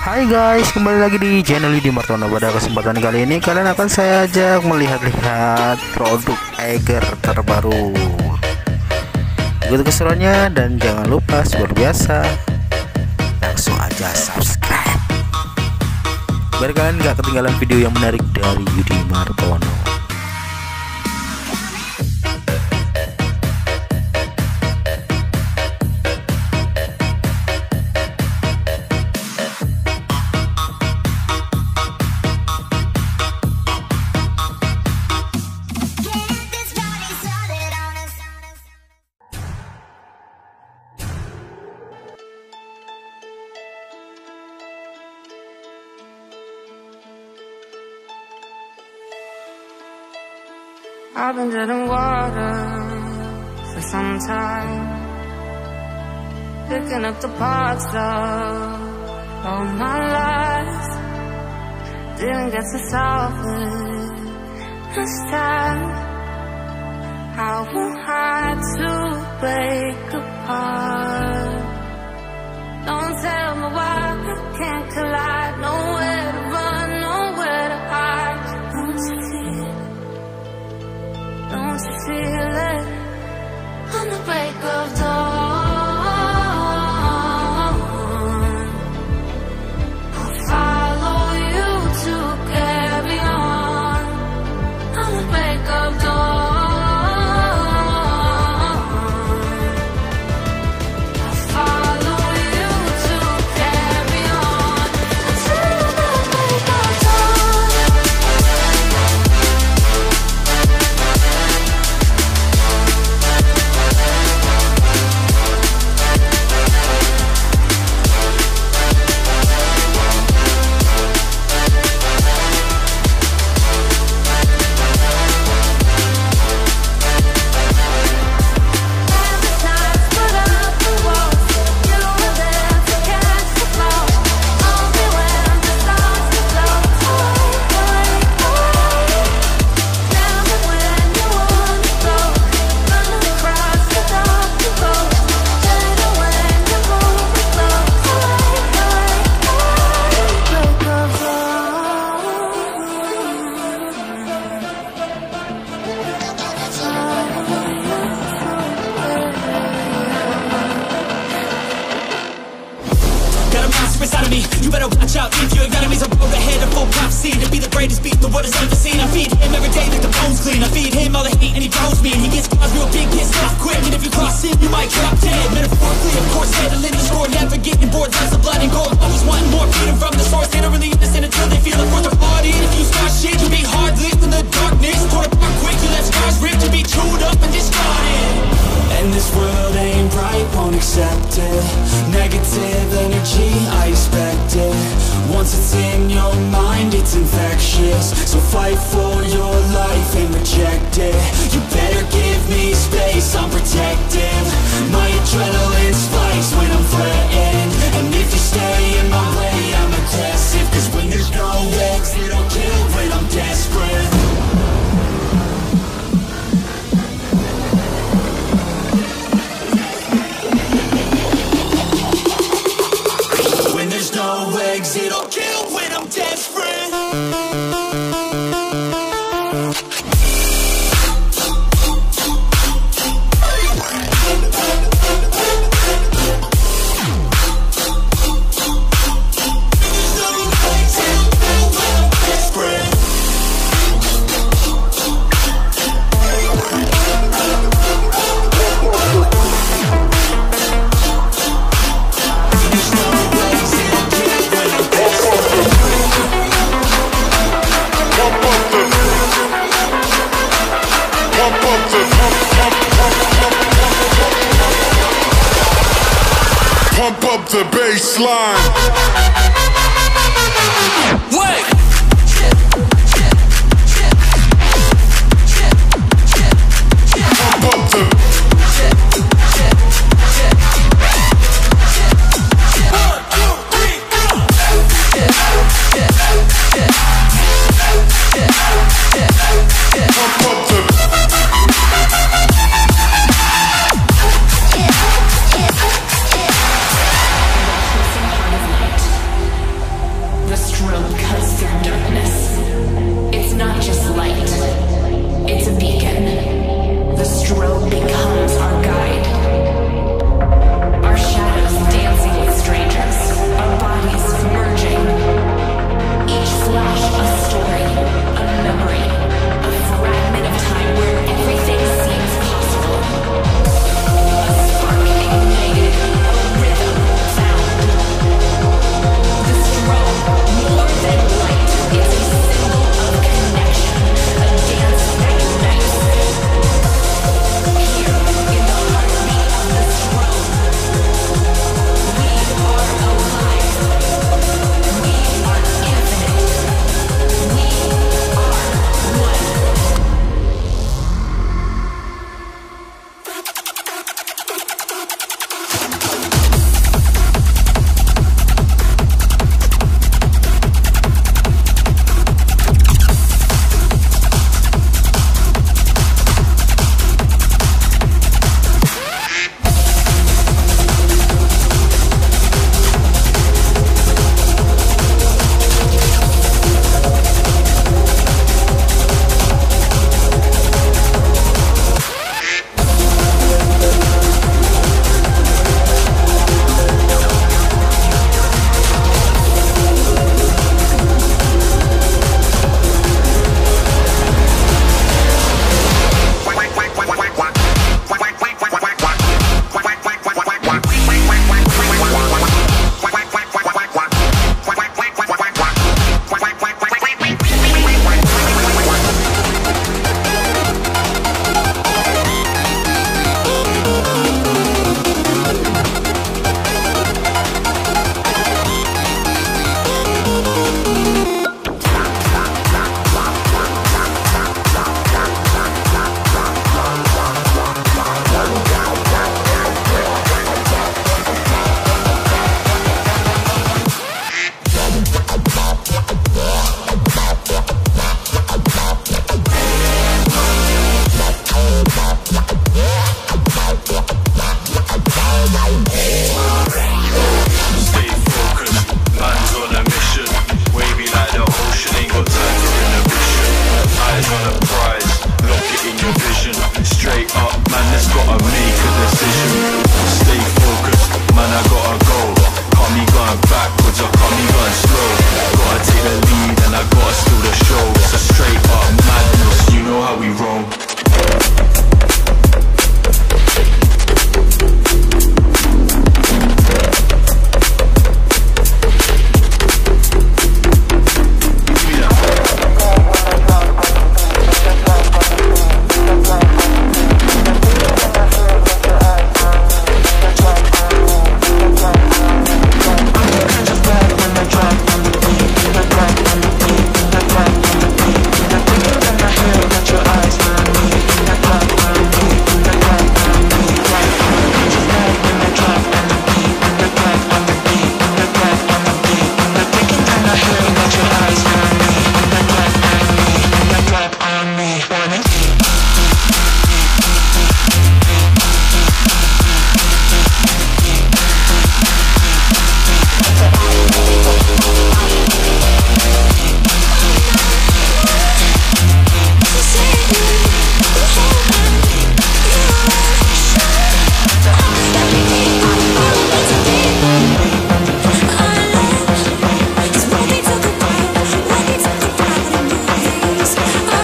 Hai guys, kembali lagi di channel di Martono. Pada kesempatan kali ini kalian akan saya ajak melihat-lihat produk Eiger terbaru. Begitu keseruannya, dan jangan lupa seperti biasa langsung aja subscribe biar kalian gak ketinggalan video yang menarik dari Yudi Martono. I've been dead in water for some time, picking up the parts of all my life. Didn't get to solve it this time. I won't hide to break apart. Don't tell me why I can't collide. Nowhere to run, nowhere to hide. Don't you feel it? Don't you feel it? On the break of dawn, I'll follow you to carry on. On the break of dawn, I'll follow you to carry on until the break of dawn. Inside of me, you better watch out. If your enemy's a road ahead of full prophecy to be the greatest beat the world has ever seen. I feed him every day like the bones clean. I feed him all the hate and he drones me. And he gets cause real big, gets off quick. And if you cross him, you might drop dead. Metaphorically, of course, settling the score, never getting bored. Lots of blood and gore, always wanting more. Feeding from the source, they don't really understand until they feel it for their body. And if you start shit, you'll be hard lived in the darkness. Torn apart quick, you left scars ripped to be chewed up and discarded. And this world ain't right, won't accept it. Negative energy, I expect it. Once it's in your mind, it's infectious. So fight for your life and reject it. You better give me space, I'm protective. My adrenaline spikes when I'm threatened. And if you stay in my way, I'm aggressive. Cause when there's no exit, I'll kill when I'm desperate. No exit, I'll kill when I'm desperate. Pump up the bass line. Wait!